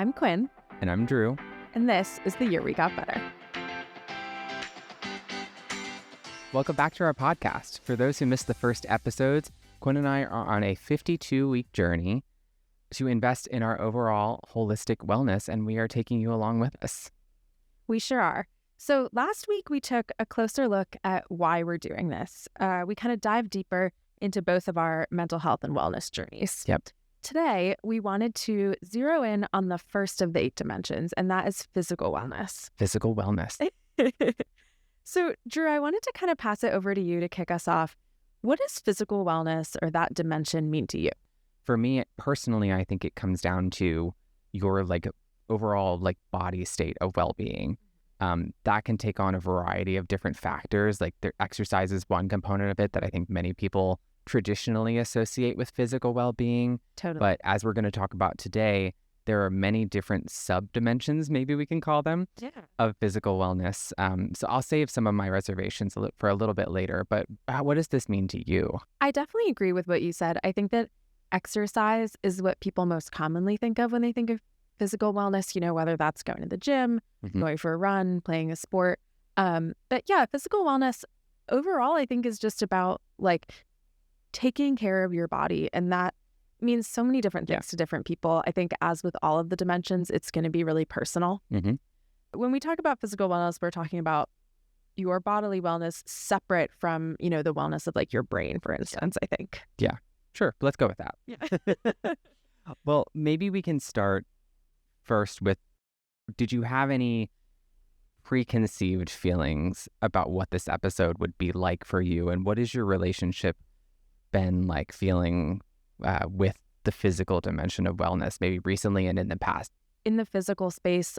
I'm Quinn, And I'm Drew. and this is The Year We Got Better. Welcome back to our podcast. For those who missed the first episodes, Quinn and I are on a 52-week journey to invest in our overall holistic wellness, and we are taking you along with us. We sure are. So last week, we took a closer look at why we're doing this. We kind of dived deeper into both of our mental health and wellness journeys. Yep. Today, we wanted to zero in on the first of the 8 dimensions, and that is physical wellness. Physical wellness. So, Drew, I wanted to kind of pass it over to you to kick us off. What does physical wellness or that dimension mean to you? For me, personally, I think it comes down to your overall body state of well-being. That can take on a variety of different factors. Exercise is one component of it that I think many people traditionally associate with physical well-being. Totally. But as we're going to talk about today, there are many different sub-dimensions, maybe we can call them, of physical wellness. So I'll save some of my reservations for a little bit later. But what does this mean to you? I definitely agree with what you said. I think that exercise is what people most commonly think of when they think of physical wellness, whether that's going to the gym, going for a run, playing a sport. But yeah, physical wellness overall, I think, is just about taking care of your body. And that means so many different things to different people. I think as with all of the dimensions, it's going to be really personal. When we talk about physical wellness, we're talking about your bodily wellness separate from, the wellness of your brain, for instance, I think. Yeah, sure. Let's go with that. Yeah. Well, maybe we can start first with, did you have any preconceived feelings about what this episode would be like for you? And what is your relationship been like feeling with the physical dimension of wellness, maybe recently and in the past? In the physical space,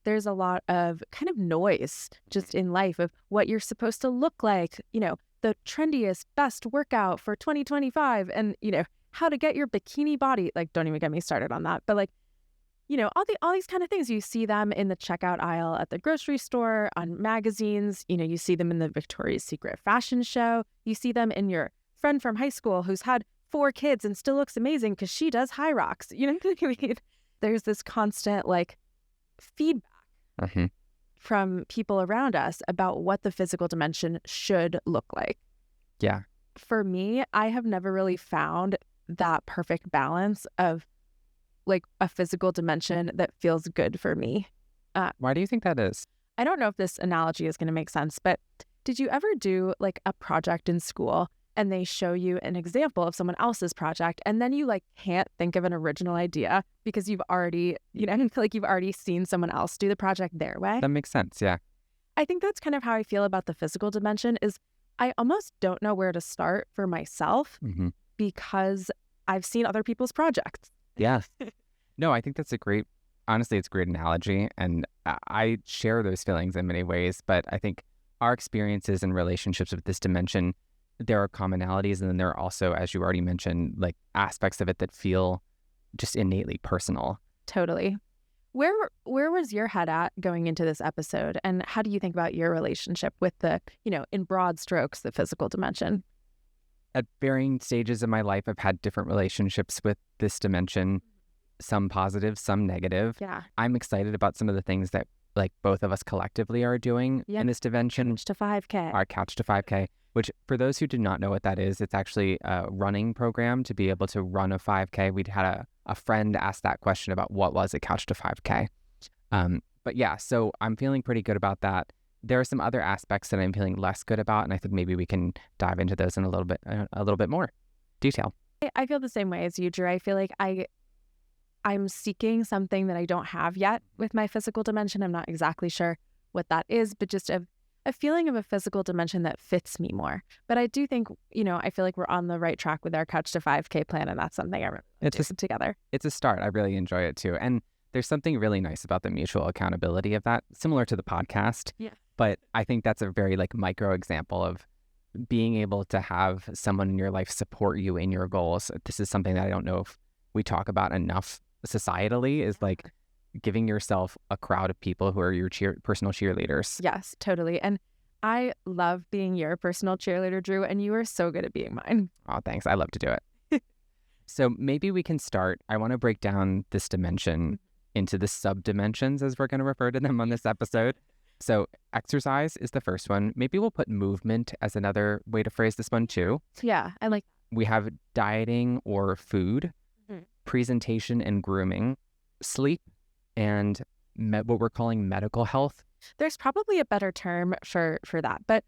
there's a lot of kind of noise just in life of what you're supposed to look like, the trendiest, best workout for 2025 and, how to get your bikini body. Don't even get me started on that. But all these kind of things, you see them in the checkout aisle at the grocery store, on magazines, you see them in the Victoria's Secret fashion show. You see them in your friend from high school who's had 4 kids and still looks amazing because she does high rocks. There's this constant feedback from people around us about what the physical dimension should look like. Yeah. For me, I have never really found that perfect balance of a physical dimension that feels good for me. Why do you think that is? I don't know if this analogy is going to make sense, but did you ever do a project in school and they show you an example of someone else's project and then you can't think of an original idea because you've already, you've already seen someone else do the project their way? That makes sense, yeah. I think that's kind of how I feel about the physical dimension is I almost don't know where to start for myself because I've seen other people's projects. Yeah. No, I think that's honestly, it's a great analogy. And I share those feelings in many ways, but I think our experiences and relationships with this dimension, there are commonalities. And then there are also, as you already mentioned, aspects of it that feel just innately personal. Totally. Where was your head at going into this episode? And how do you think about your relationship with the, in broad strokes, the physical dimension? At varying stages of my life, I've had different relationships with this dimension, some positive, some negative. Yeah. I'm excited about some of the things that both of us collectively are doing in this dimension. Couch to 5K. Our Couch to 5K, which for those who do not know what that is, it's actually a running program to be able to run a 5K. We'd had a friend ask that question about what was a Couch to 5K. But yeah, so I'm feeling pretty good about that. There are some other aspects that I'm feeling less good about, and I think maybe we can dive into those in a little bit more detail. I feel the same way as you, Drew. I feel like I'm seeking something that I don't have yet with my physical dimension. I'm not exactly sure what that is, but just a feeling of a physical dimension that fits me more. But I do think, I feel like we're on the right track with our Couch to 5K plan, and that's something I really do together. It's a start. I really enjoy it too. And there's something really nice about the mutual accountability of that, similar to the podcast. Yeah. But I think that's a very micro example of being able to have someone in your life support you in your goals. This is something that I don't know if we talk about enough societally, is giving yourself a crowd of people who are your personal cheerleaders. Yes, totally. And I love being your personal cheerleader, Drew, and you are so good at being mine. Oh, thanks. I love to do it. So maybe we can start. I want to break down this dimension into the sub-dimensions, as we're going to refer to them on this episode. So exercise is the first one. Maybe we'll put movement as another way to phrase this one too. Yeah, I like. We have dieting or food, Mhm. presentation and grooming, sleep, and what we're calling medical health. There's probably a better term for that, but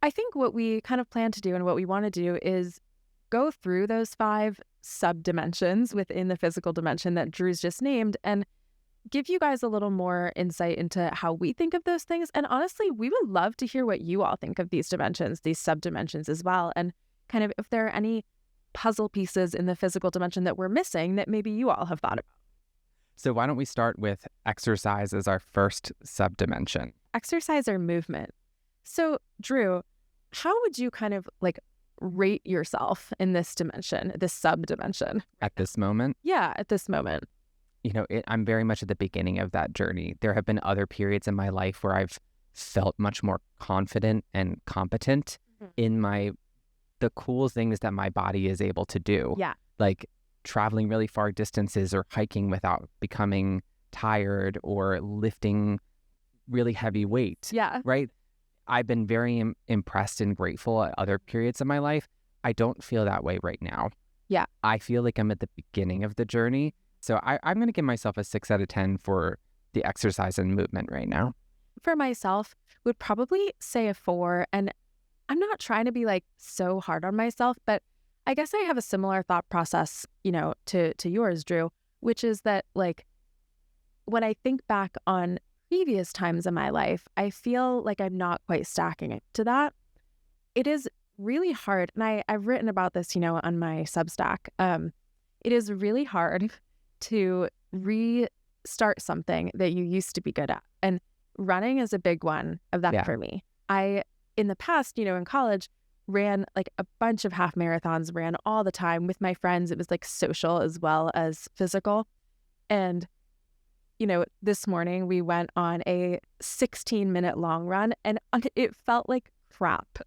I think what we kind of plan to do and what we want to do is go through those 5 sub-dimensions within the physical dimension that Drew's just named and give you guys a little more insight into how we think of those things. And honestly, we would love to hear what you all think of these dimensions, these sub-dimensions as well, and kind of if there are any puzzle pieces in the physical dimension that we're missing that maybe you all have thought about. So why don't we start with exercise as our first sub-dimension? Exercise or movement. So Drew, how would you kind of like rate yourself in this dimension, this sub-dimension? At this moment? Yeah, at this moment. You know, I'm very much at the beginning of that journey. There have been other periods in my life where I've felt much more confident and competent in the cool things that my body is able to do. Yeah. Like traveling really far distances or hiking without becoming tired or lifting really heavy weight. Yeah. Right? I've been very impressed and grateful at other periods of my life. I don't feel that way right now. Yeah. I feel like I'm at the beginning of the journey. So I'm going to give myself a 6 out of 10 for the exercise and movement right now. For myself, would probably say a 4. And I'm not trying to be like so hard on myself, but I guess I have a similar thought process, you know, to yours, Drew, which is that like when I think back on previous times in my life, I feel like I'm not quite stacking it to that. It is really hard. And I've written about this, you know, on my Substack. It is really hard to restart something that you used to be good at. And running is a big one of that for me. I, in the past, you know, in college, ran like a bunch of half marathons, ran all the time with my friends. It was like social as well as physical. And, you know, this morning we went on a 16-minute long run and it felt like crap.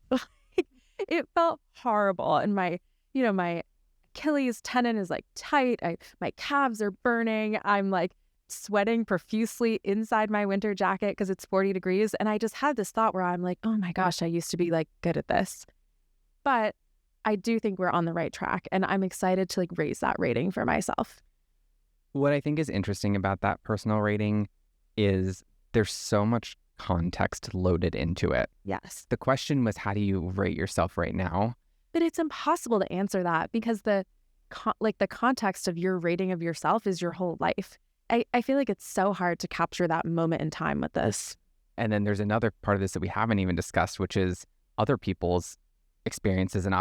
It felt horrible. And my Achilles tendon is like tight. My calves are burning. I'm like sweating profusely inside my winter jacket because it's 40 degrees. And I just had this thought where I'm like, oh my gosh, I used to be like good at this. But I do think we're on the right track. And I'm excited to like raise that rating for myself. What I think is interesting about that personal rating is there's so much context loaded into it. Yes. The question was, how do you rate yourself right now? But it's impossible to answer that because the context of your rating of yourself is your whole life. I feel like it's so hard to capture that moment in time with this. And then there's another part of this that we haven't even discussed, which is other people's experiences and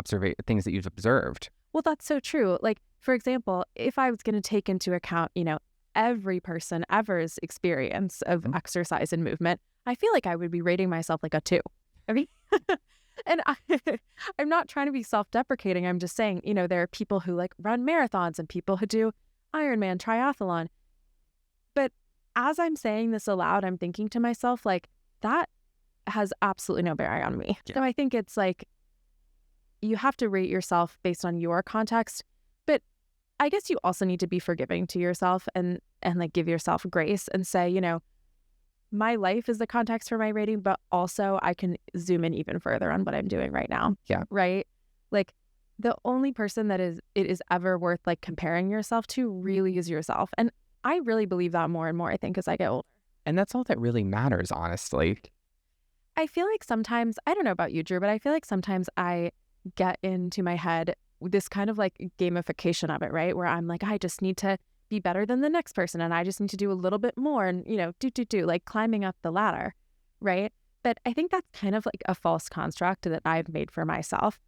things that you've observed. Well, that's so true. Like, for example, if I was going to take into account, you know, every person ever's experience of exercise and movement, I feel like I would be rating myself like a 2. I mean, and I'm not trying to be self-deprecating. I'm just saying, you know, there are people who like run marathons and people who do Ironman, triathlon. But as I'm saying this aloud, I'm thinking to myself, like, that has absolutely no bearing on me. Yeah. So I think it's like, you have to rate yourself based on your context. But I guess you also need to be forgiving to yourself and like give yourself grace and say, you know, my life is the context for my rating, but also I can zoom in even further on what I'm doing right now. Yeah. Right? Like the only person that it is ever worth like comparing yourself to really is yourself. And I really believe that more and more, I think, as I get older. And that's all that really matters, honestly. I feel like sometimes, I don't know about you, Drew, but I feel like sometimes I get into my head this kind of like gamification of it, right? Where I'm like, I just need to be better than the next person and I just need to do a little bit more and, you know, do, like climbing up the ladder, right? But I think that's kind of like a false construct that I've made for myself.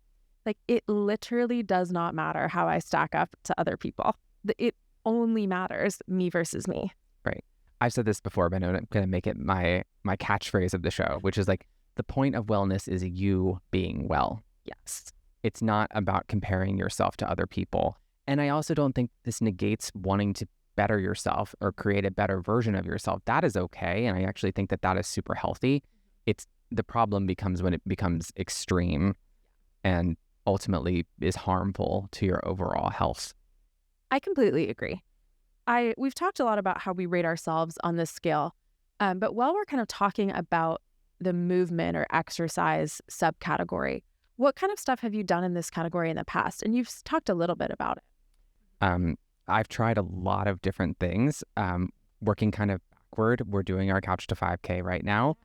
Like it literally does not matter how I stack up to other people. It only matters me versus me. Right. I've said this before, but I'm going to make it my catchphrase of the show, which is like, the point of wellness is you being well. Yes. It's not about comparing yourself to other people. And I also don't think this negates wanting to better yourself or create a better version of yourself. That is okay. And I actually think that that is super healthy. The problem becomes when it becomes extreme and ultimately is harmful to your overall health. I completely agree. we've talked a lot about how we rate ourselves on this scale, but while we're kind of talking about the movement or exercise subcategory, what kind of stuff have you done in this category in the past? And you've talked a little bit about it. I've tried a lot of different things. Working kind of backward, we're doing our Couch to 5K right now.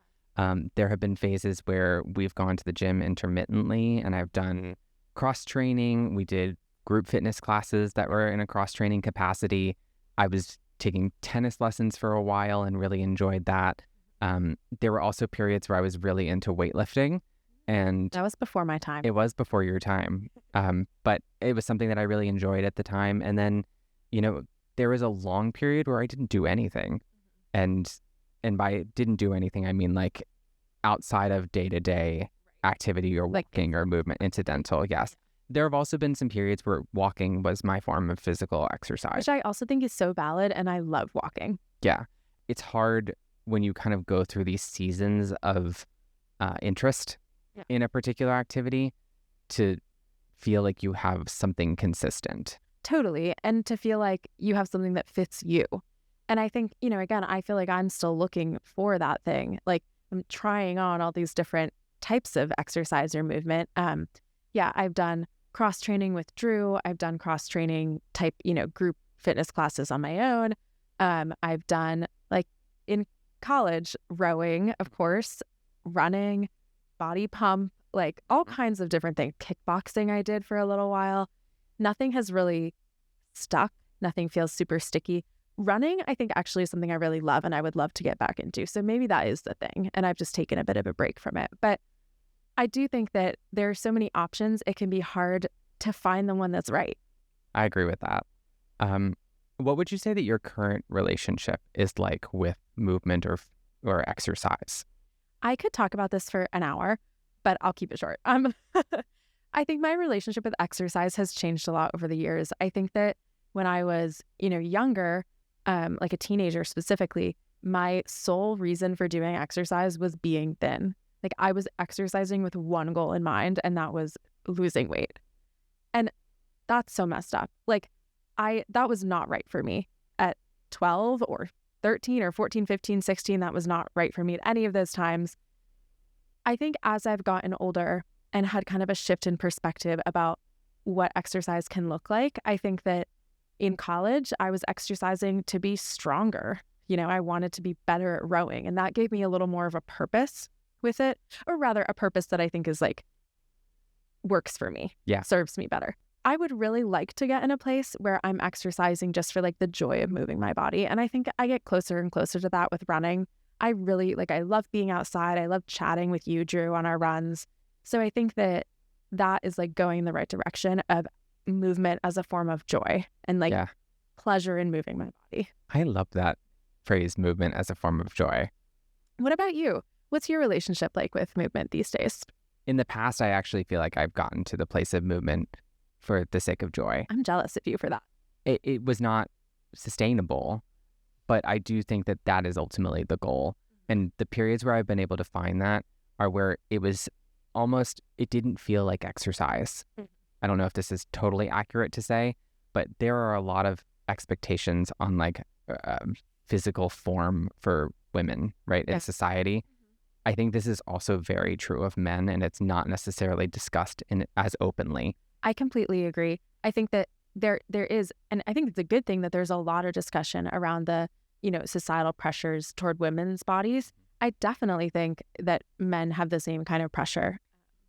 There have been phases where we've gone to the gym intermittently, and I've done cross training. We did group fitness classes that were in a cross training capacity. I was taking tennis lessons for a while and really enjoyed that. There were also periods where I was really into weightlifting, and that was before my time. It was before your time, but it was something that I really enjoyed at the time. And then, there was a long period where I didn't do anything, and by didn't do anything, I mean like outside of day-to-day activity or walking or movement, incidental. Yes. There have also been some periods where walking was my form of physical exercise. Which I also think is so valid, and I love walking. Yeah. It's hard when you kind of go through these seasons of interest in a particular activity to feel like you have something consistent. Totally. And to feel like you have something that fits you. And I think, again, I feel like I'm still looking for that thing. Like I'm trying on all these different types of exercise or movement. I've done cross training with Drew. I've done cross training type, group fitness classes on my own. I've done like in college, rowing, of course, running, body pump, like all kinds of different things. Kickboxing I did for a little while. Nothing has really stuck. Nothing feels super sticky. Running, I think, actually is something I really love and I would love to get back into. So maybe that is the thing. And I've just taken a bit of a break from it. But I do think that there are so many options, it can be hard to find the one that's right. I agree with that. What would you say that your current relationship is like with movement or exercise? I could talk about this for an hour, but I'll keep it short. I think my relationship with exercise has changed a lot over the years. I think that when I was, younger, like a teenager specifically, my sole reason for doing exercise was being thin. Like I was exercising with one goal in mind, and that was losing weight. And that's so messed up. Like that was not right for me at 12 or 13 or 14, 15, 16. That was not right for me at any of those times. I think as I've gotten older and had kind of a shift in perspective about what exercise can look like, I think that in college, I was exercising to be stronger. I wanted to be better at rowing, and that gave me a little more of a purpose with it, or rather a purpose that I think is like works for me, serves me better. I would really like to get in a place where I'm exercising just for like the joy of moving my body. And I think I get closer and closer to that with running. I love being outside. I love chatting with you, Drew, on our runs. So I think that is like going in the right direction of movement as a form of joy and like pleasure in moving my body. I love that phrase, movement as a form of joy. What about you? What's your relationship like with movement these days? In the past, I actually feel like I've gotten to the place of movement for the sake of joy. I'm jealous of you for that. It was not sustainable, but I do think that is ultimately the goal. And the periods where I've been able to find that are where it was it didn't feel like exercise. I don't know if this is totally accurate to say, but there are a lot of expectations on like physical form for women, right, in society. I think this is also very true of men, and it's not necessarily discussed as openly. I completely agree. I think that there is, and I think it's a good thing that there's a lot of discussion around the, societal pressures toward women's bodies. I definitely think that men have the same kind of pressure.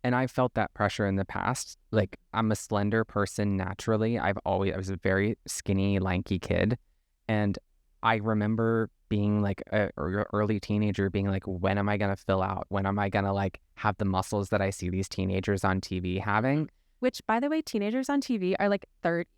And I felt that pressure in the past. Like I'm a slender person naturally. I was a very skinny, lanky kid. And I remember being like an early teenager being like, when am I going to fill out? When am I going to like have the muscles that I see these teenagers on TV having? Which, by the way, teenagers on TV are like 30.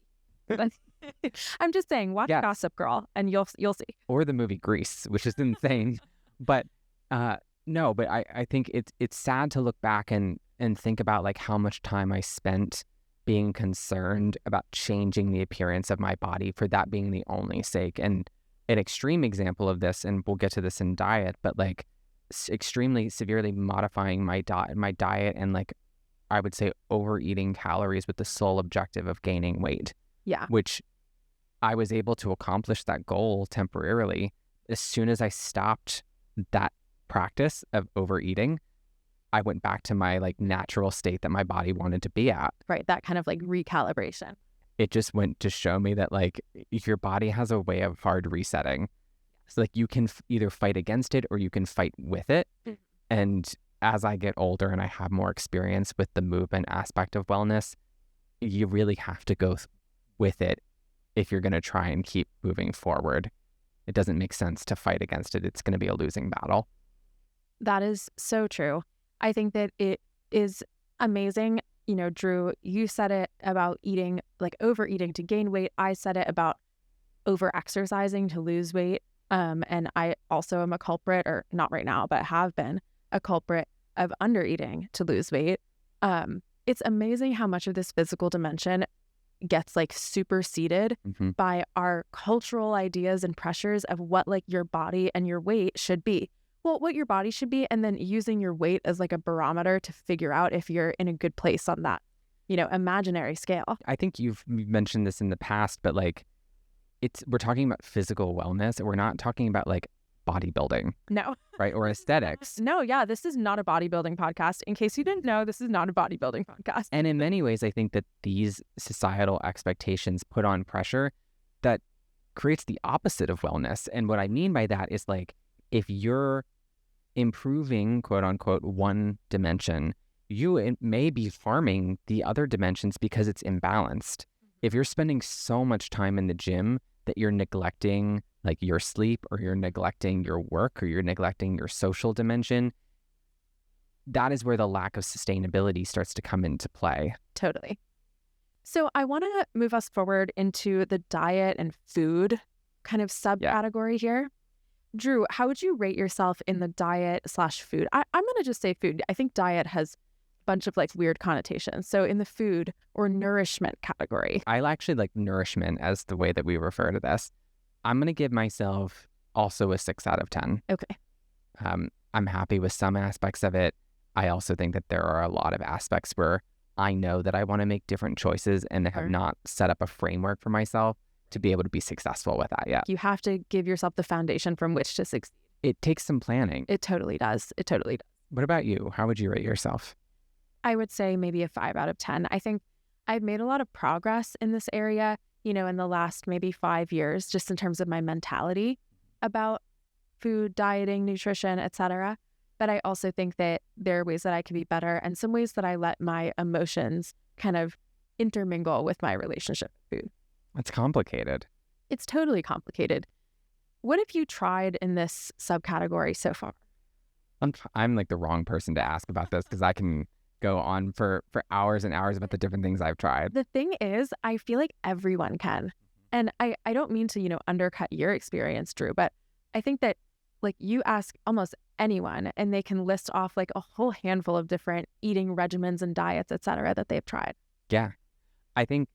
I'm just saying, watch Gossip Girl and you'll see. Or the movie Grease, which is insane. But no, but I think it's sad to look back and think about like how much time I spent being concerned about changing the appearance of my body for that being the only sake. And an extreme example of this, and we'll get to this in diet, but like extremely severely modifying my diet and like I would say overeating calories with the sole objective of gaining weight. Yeah. Which I was able to accomplish that goal temporarily. As soon as I stopped that practice of overeating, I went back to my like natural state that my body wanted to be at. Right. That kind of like recalibration. It just went to show me that like your body has a way of hard resetting. So like you can either fight against it or you can fight with it. Mhm. And as I get older and I have more experience with the movement aspect of wellness, you really have to go with it if you're going to try and keep moving forward. It doesn't make sense to fight against it. It's going to be a losing battle. That is so true. I think that it is amazing. You know, Drew, you said it about eating, like overeating to gain weight. I said it about over exercising to lose weight. And I also am a culprit, or not right now, but have been a culprit of under eating to lose weight. It's amazing how much of this physical dimension gets like superseded by our cultural ideas and pressures of what like your body and your weight should be. Well, what your body should be, and then using your weight as like a barometer to figure out if you're in a good place on that, you know, imaginary scale. I think you've mentioned this in the past, but like we're talking about physical wellness, and we're not talking about like bodybuilding. No. Right? Or aesthetics. No, yeah, this is not a bodybuilding podcast. In case you didn't know, this is not a bodybuilding podcast. And in many ways, I think that these societal expectations put on pressure that creates the opposite of wellness. And what I mean by that is like, if you're improving, quote unquote, one dimension, it may be harming the other dimensions because it's imbalanced. If you're spending so much time in the gym that you're neglecting like your sleep, or you're neglecting your work, or you're neglecting your social dimension, that is where the lack of sustainability starts to come into play. Totally. So I want to move us forward into the diet and food kind of subcategory here. Drew, how would you rate yourself in the diet/food? I'm going to just say food. I think diet has a bunch of like weird connotations. So in the food or nourishment category. I actually like nourishment as the way that we refer to this. I'm going to give myself also a 6 out of 10. Okay. I'm happy with some aspects of it. I also think that there are a lot of aspects where I know that I want to make different choices and have not set up a framework for myself to be able to be successful with that yet. You have to give yourself the foundation from which to succeed. It takes some planning. It totally does. It totally does. What about you? How would you rate yourself? I would say maybe a 5 out of 10. I think I've made a lot of progress in this area, you know, in the last maybe 5 years, just in terms of my mentality about food, dieting, nutrition, etc. But I also think that there are ways that I can be better, and some ways that I let my emotions kind of intermingle with my relationship with food. It's complicated. It's totally complicated. What have you tried in this subcategory so far? I'm like the wrong person to ask about this because I can go on for hours and hours about the different things I've tried. The thing is, I feel like everyone can. And I don't mean to, you know, undercut your experience, Drew, but I think that like you ask almost anyone and they can list off like a whole handful of different eating regimens and diets, etc., that they've tried. Yeah. I think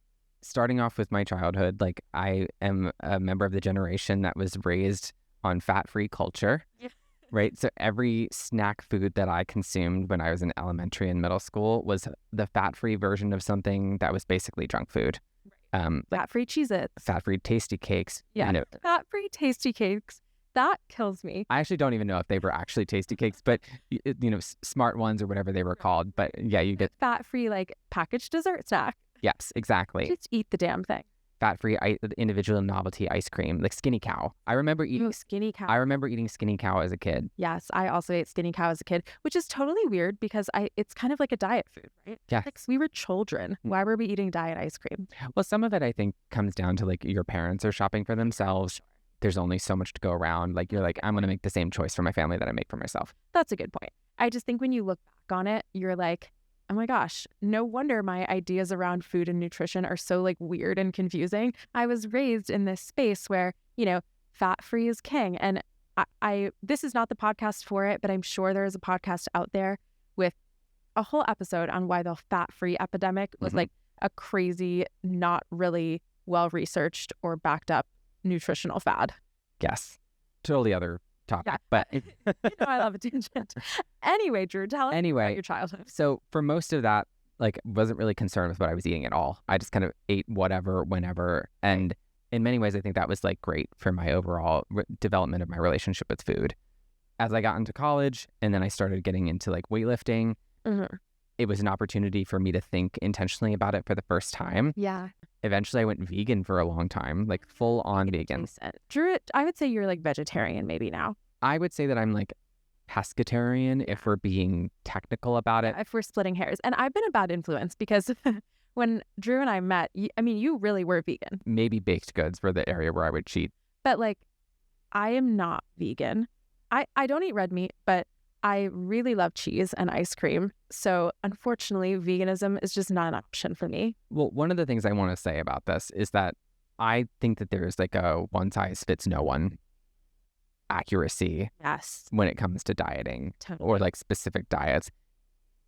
starting off with my childhood, like I am a member of the generation that was raised on fat-free culture. Yeah. Right? So every snack food that I consumed when I was in elementary and middle school was the fat-free version of something that was basically junk food. Right. Fat-free Cheez-Its. Fat-free tasty cakes. Yeah, you know. Fat-free tasty cakes. That kills me. I actually don't even know if they were actually tasty cakes, but, you know, smart ones or whatever they were called. But yeah, you get fat-free, like packaged dessert snack. Yes, exactly. Just eat the damn thing. Fat-free individual novelty ice cream, like Skinny Cow. I remember eating Skinny Cow. I remember eating Skinny Cow as a kid. Yes, I also ate Skinny Cow as a kid, which is totally weird because it's kind of like a diet food, right? Yeah. Like we were children. Why were we eating diet ice cream? Well, some of it I think comes down to like your parents are shopping for themselves. There's only so much to go around. Like you're like, I'm going to make the same choice for my family that I make for myself. That's a good point. I just think when you look back on it, you're like, oh my gosh, no wonder my ideas around food and nutrition are so like weird and confusing. I was raised in this space where, you know, fat-free is king. And this is not the podcast for it, but I'm sure there is a podcast out there with a whole episode on why the fat-free epidemic was like a crazy, not really well-researched or backed up nutritional fad. Yes. Totally other topic. Yeah. But you know, I love a tangent. Anyway, Drew, tell us about your childhood. So for most of that, like wasn't really concerned with what I was eating at all. I just kind of ate whatever, whenever. And in many ways, I think that was like great for my overall development of my relationship with food. As I got into college and then I started getting into like weightlifting, it was an opportunity for me to think intentionally about it for the first time. Yeah. Eventually I went vegan for a long time, like full on vegan. Drew, I would say you're like vegetarian maybe now. I would say that I'm like pescatarian if we're being technical about it. If we're splitting hairs. And I've been a bad influence because when Drew and I met, you really were vegan. Maybe baked goods were the area where I would cheat. But like, I am not vegan. I don't eat red meat, but I really love cheese and ice cream. So unfortunately, veganism is just not an option for me. Well, one of the things I want to say about this is that I think that there is like a one size fits no one accuracy when it comes to dieting or like specific diets.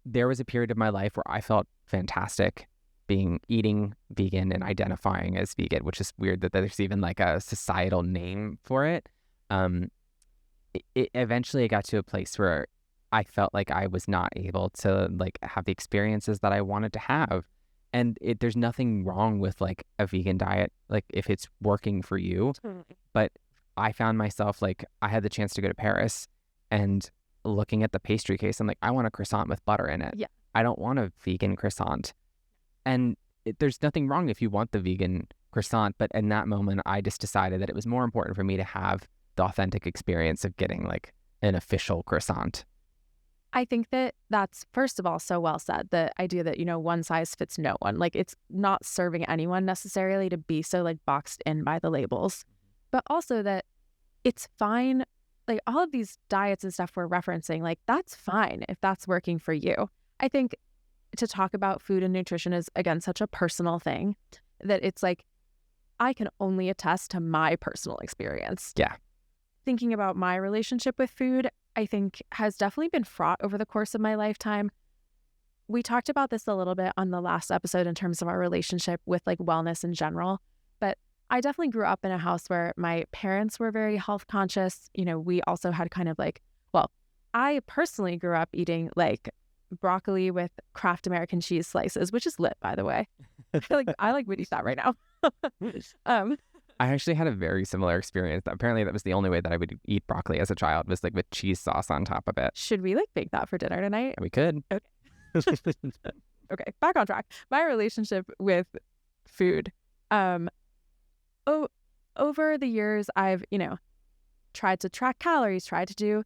There was a period of my life where I felt fantastic eating vegan and identifying as vegan, which is weird that there's even like a societal name for it. Eventually it got to a place where I felt like I was not able to like have the experiences that I wanted to have. And there's nothing wrong with like a vegan diet, like if it's working for you. But I found myself like I had the chance to go to Paris and looking at the pastry case, I'm like, I want a croissant with butter in it. Yeah. I don't want a vegan croissant. And there's nothing wrong if you want the vegan croissant. But in that moment, I just decided that it was more important for me to have the authentic experience of getting like an official croissant. I think that that's, first of all, so well said. The idea that, one size fits no one. Like, it's not serving anyone necessarily to be so like boxed in by the labels. But also that it's fine. Like all of these diets and stuff we're referencing, like that's fine if that's working for you. I think to talk about food and nutrition is, again, such a personal thing that it's like, I can only attest to my personal experience. Yeah. Thinking about my relationship with food, I think has definitely been fraught over the course of my lifetime. We talked about this a little bit on the last episode in terms of our relationship with like wellness in general, but I definitely grew up in a house where my parents were very health conscious. We also had kind of like, well, I personally grew up eating like broccoli with Kraft American cheese slices, which is lit, by the way. I would eat that right now. I actually had a very similar experience. Apparently that was the only way that I would eat broccoli as a child, was like with cheese sauce on top of it. Should we like bake that for dinner tonight? We could. Okay. Okay, back on track. My relationship with food. Over the years, I've, tried to track calories, tried to do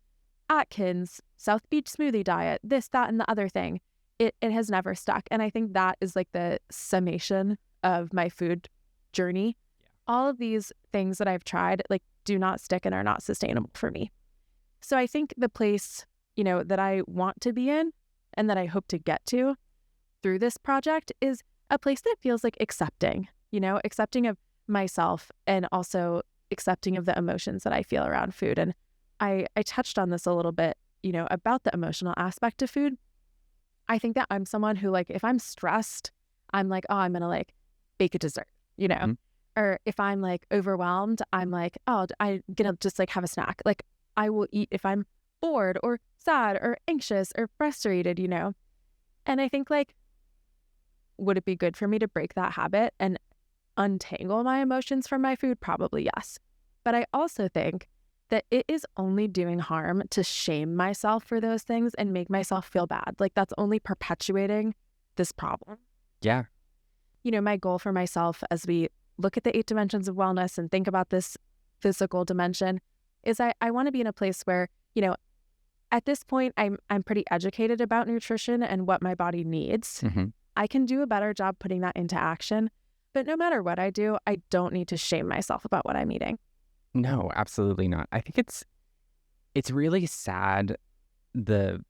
Atkins, South Beach smoothie diet, this, that, and the other thing. It has never stuck. And I think that is like the summation of my food journey. All of these things that I've tried like do not stick and are not sustainable for me. So I think the place, that I want to be in and that I hope to get to through this project is a place that feels like accepting, accepting of myself and also accepting of the emotions that I feel around food. And I touched on this a little bit, about the emotional aspect of food. I think that I'm someone who like, if I'm stressed, I'm like, oh, I'm going to like bake a dessert, Mm-hmm. Or if I'm like overwhelmed, I'm like, oh, I'm going to just like have a snack. Like I will eat if I'm bored or sad or anxious or frustrated, And I think like, would it be good for me to break that habit and untangle my emotions from my food? Probably yes. But I also think that it is only doing harm to shame myself for those things and make myself feel bad. Like that's only perpetuating this problem. Yeah. My goal for myself as we look at the 8 dimensions of wellness and think about this physical dimension is I want to be in a place where, at this point, I'm pretty educated about nutrition and what my body needs. Mm-hmm. I can do a better job putting that into action. But no matter what I do, I don't need to shame myself about what I'm eating. No, absolutely not. I think it's really sad the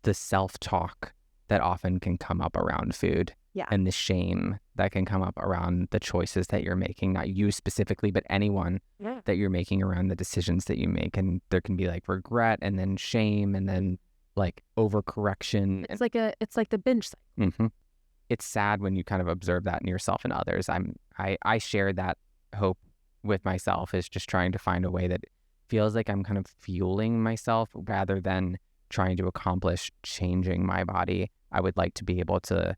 self-talk that often can come up around food. Yeah. And the shame that can come up around the choices that you're making, not you specifically, but anyone that you're making around the decisions that you make. And there can be like regret and then shame and then like overcorrection. It's like the binge cycle. Mm-hmm. It's sad when you kind of observe that in yourself and others. I share that hope with myself, is just trying to find a way that feels like I'm kind of fueling myself rather than trying to accomplish changing my body. I would like to be able to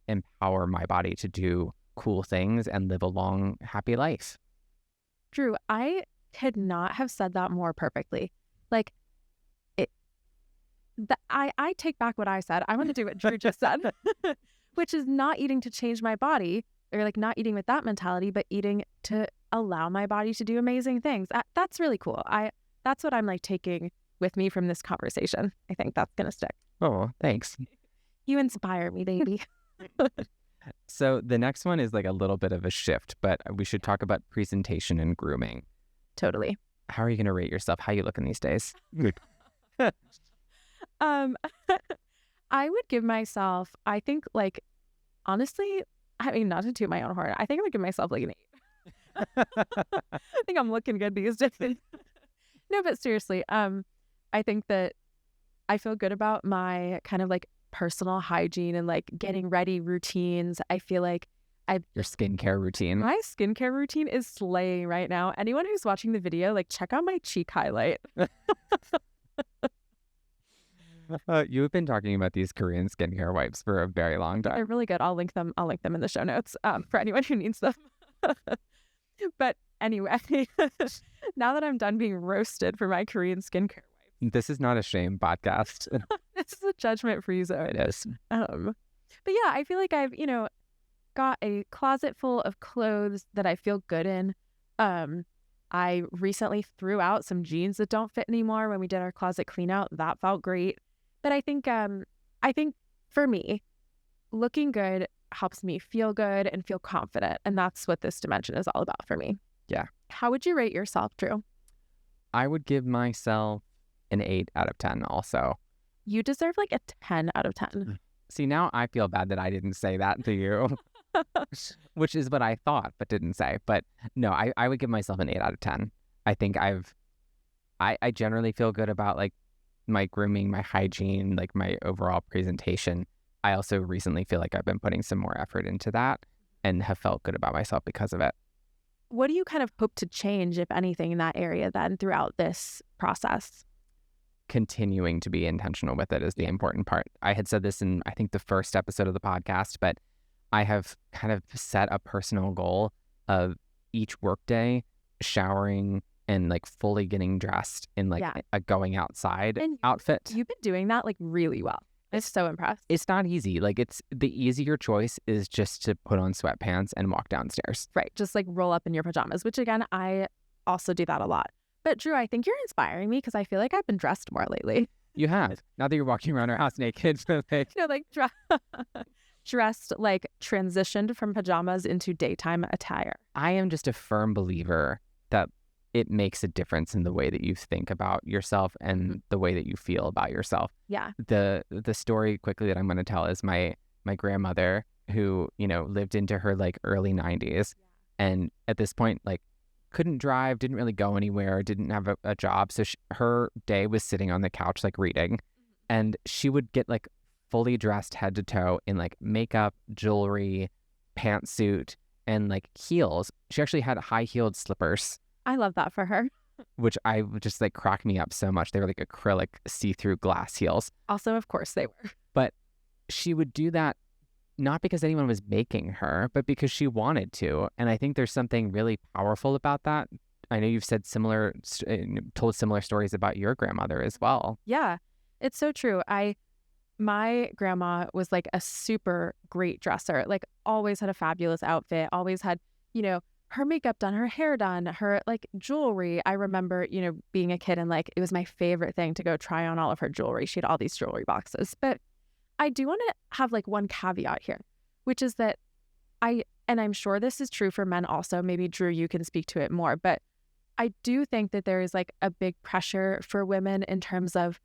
empower my body to do cool things and live a long, happy life. Drew, I could not have said that more perfectly. Like, I take back what I said. I want to do what Drew just said, which is not eating to change my body, or like not eating with that mentality, but eating to allow my body to do amazing things. That's really cool. That's what I'm like taking with me from this conversation. I think that's going to stick. Oh, thanks. You inspire me, baby. So the next one is like a little bit of a shift, but we should talk about presentation and grooming. Totally. How are you going to rate yourself? How are you looking these days? I would give myself, I think, like, honestly, I mean, not to toot my own horn, I think I would give myself like an 8. I think I'm looking good these days. No, but seriously, I think that I feel good about my kind of like personal hygiene and like getting ready routines. I feel like Your skincare routine. my skincare routine is slaying right now. Anyone who's watching the video, like, check out my cheek highlight. You have been talking about these Korean skincare wipes for a very long They're time. really good. I'll link them in the show notes for anyone who needs them. But anyway, now that I'm done being roasted for my Korean skincare wipes, This is not a shame podcast. this is a judgment-free zone. It is. But yeah, I feel like I've, got a closet full of clothes that I feel good in. I recently threw out some jeans that don't fit anymore when we did our closet clean out. That felt great. But I think for me, looking good helps me feel good and feel confident. And that's what this dimension is all about for me. Yeah. How would you rate yourself, Drew? I would give myself an 8 out of 10 also. You deserve like a 10 out of 10. See, now I feel bad that I didn't say that to you, which is what I thought but didn't say. But no, I would give myself an 8 out of 10. I think I generally feel good about like my grooming, my hygiene, like my overall presentation. I also recently feel like I've been putting some more effort into that and have felt good about myself because of it. What do you kind of hope to change, if anything, in that area then throughout this process? Continuing to be intentional with it is the important part. I had said this in, I think, the first episode of the podcast, but I have kind of set a personal goal of each workday showering and like fully getting dressed in like a going outside outfit. You've been doing that like really well. I'm so impressed. It's not easy. Like the easier choice is just to put on sweatpants and walk downstairs. Right. Just like roll up in your pajamas, which again, I also do that a lot. But Drew, I think you're inspiring me because I feel like I've been dressed more lately. You have. Now that you're walking around our house naked. Dressed, like transitioned from pajamas into daytime attire. I am just a firm believer that it makes a difference in the way that you think about yourself and the way that you feel about yourself. Yeah. The story quickly that I'm going to tell is my grandmother who, lived into her like early 90s. And at this point, like couldn't drive, didn't really go anywhere, didn't have a job. So her day was sitting on the couch, like reading. And she would get like fully dressed head to toe in like makeup, jewelry, pantsuit, and like heels. She actually had high-heeled slippers. I love that for her. Which I just like cracked me up so much. They were like acrylic see-through glass heels. Also, of course they were. But she would do that not because anyone was making her, but because she wanted to. And I think there's something really powerful about that. I know you've said told similar stories about your grandmother as well. Yeah, it's so true. My grandma was like a super great dresser, like always had a fabulous outfit, always had, her makeup done, her hair done, her like jewelry. I remember, being a kid and like it was my favorite thing to go try on all of her jewelry. She had all these jewelry boxes. But I do want to have like one caveat here, which is that and I'm sure this is true for men also, maybe Drew, you can speak to it more, but I do think that there is like a big pressure for women in terms of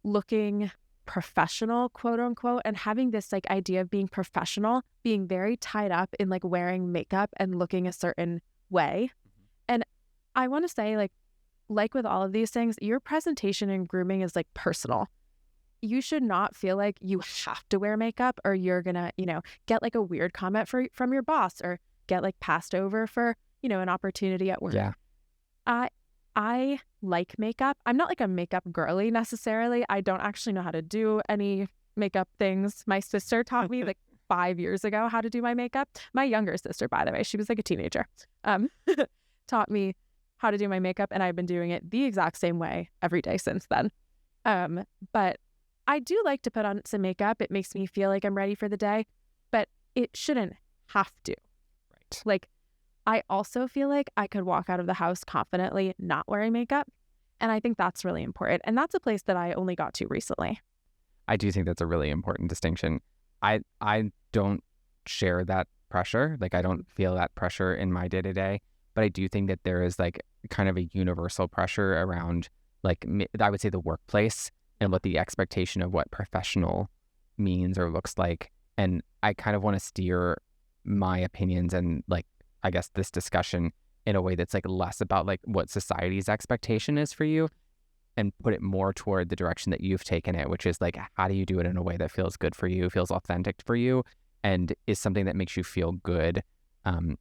looking professional, quote unquote, and having this like idea of being professional, being very tied up in like wearing makeup and looking a certain way. And I want to say like with all of these things, your presentation and grooming is like personal. You should not feel like you have to wear makeup or you're gonna, get like a weird comment from your boss or get like passed over for, an opportunity at work. Yeah. I like makeup. I'm not like a makeup girly necessarily. I don't actually know how to do any makeup things. My sister taught me like 5 years ago how to do my makeup. My younger sister, by the way, she was like a teenager, taught me how to do my makeup, and I've been doing it the exact same way every day since then. But I do like to put on some makeup. It makes me feel like I'm ready for the day, but it shouldn't have to. Right. Like, I also feel like I could walk out of the house confidently not wearing makeup. And I think that's really important. And that's a place that I only got to recently. I do think that's a really important distinction. I don't share that pressure. Like, I don't feel that pressure in my day-to-day, but I do think that there is like kind of a universal pressure around, like, I would say the workplace and what the expectation of what professional means or looks like. And I kind of want to steer my opinions and, like, I guess this discussion in a way that's like less about like what society's expectation is for you, and put it more toward the direction that you've taken it, which is like, how do you do it in a way that feels good for you, feels authentic for you, and is something that makes you feel good. And